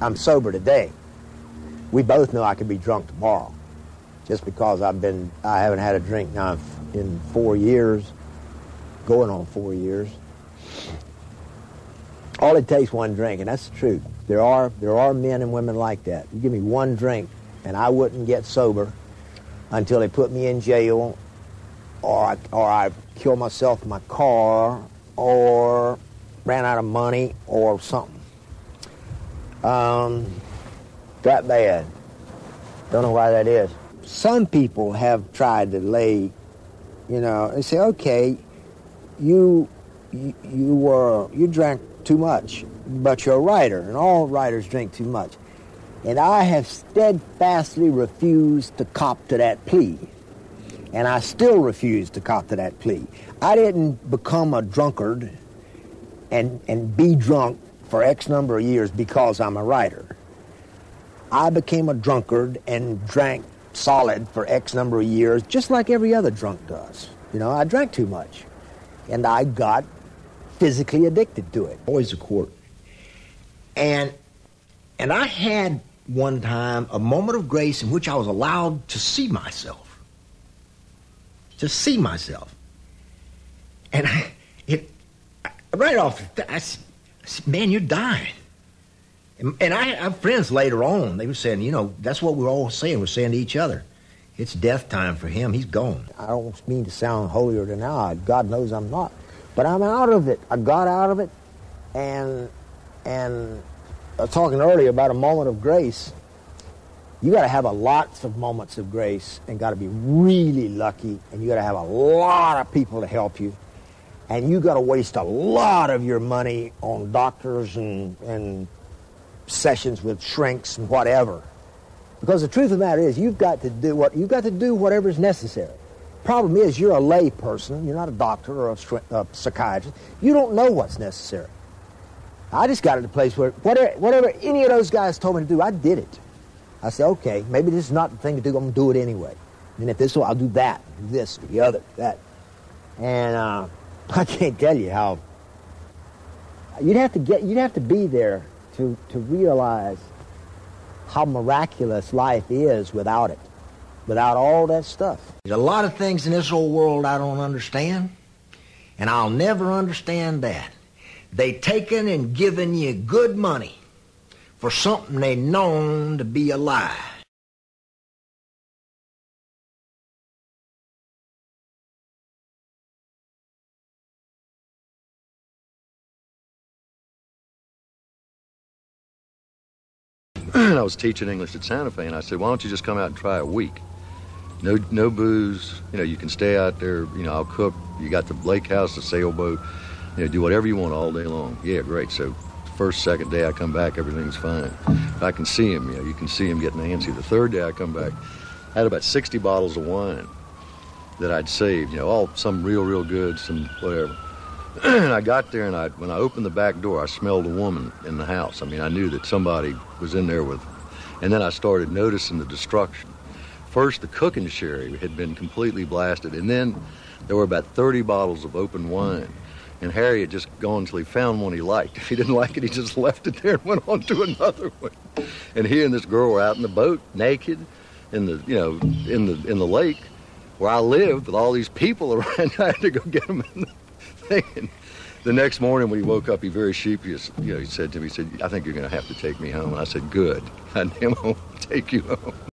I'm sober today. We both know I could be drunk tomorrow, just because I haven't had a drink now in 4 years, going on 4 years. All it takes one drink, and that's the truth. There are men and women like that. You give me one drink, and I wouldn't get sober until they put me in jail, or I kill myself in my car, or ran out of money, or something. That bad. Don't know why that is. Some people have tried to lay, they say, okay, you drank too much, but you're a writer, and all writers drink too much. And I have steadfastly refused to cop to that plea. And I still refuse to cop to that plea. I didn't become a drunkard and be drunk for X number of years because I'm a writer. I became a drunkard and drank solid for X number of years, just like every other drunk does. I drank too much. And I got physically addicted to it. Always a court. And I had one time a moment of grace in which I was allowed to see myself. Just see myself. And right off, I said, man, you're dying. And I have friends later on, they were saying, that's what we're all saying. We're saying to each other, it's death time for him. He's gone. I don't mean to sound holier than thou. God knows I'm not. But I'm out of it. I got out of it. And I was talking earlier about a moment of grace. You got to have lots of moments of grace and got to be really lucky. And you got to have a lot of people to help you. And you got to waste a lot of your money on doctors and sessions with shrinks and whatever. Because the truth of the matter is, you've got to do whatever is necessary. Problem is, you're a lay person. You're not a doctor or a psychiatrist. You don't know what's necessary. I just got to the place where whatever any of those guys told me to do, I did it. I said, okay, maybe this is not the thing to do. I'm going to do it anyway. And if this will, I'll do that, do this, do the other, that. And I can't tell you how. You'd have to be there to realize how miraculous life is without it, without all that stuff. There's a lot of things in this old world I don't understand, and I'll never understand that. They taken and given you good money for something they known to be a lie. I was teaching English at Santa Fe, and I said, why don't you just come out and try a week? No booze, you can stay out there, I'll cook, you got the lake house, the sailboat, do whatever you want all day long. Yeah, great. So first, second day I come back, everything's fine. I can see him, you can see him getting antsy. The third day I come back, I had about 60 bottles of wine that I'd saved, all some real good, some whatever. And I got there, and when I opened the back door, I smelled a woman in the house. I knew that somebody was in there with, and then I started noticing the destruction. First, the cooking sherry had been completely blasted, and then there were about 30 bottles of open wine. And Harry had just gone until he found one he liked. If he didn't like it, he just left it there and went on to another one. And he and this girl were out in the boat, naked, in the lake, where I lived with all these people around. I had to go get them in the thing. And the next morning when he woke up, he very sheepish, he said to me, I think you're going to have to take me home. And I said, good. I won't take you home.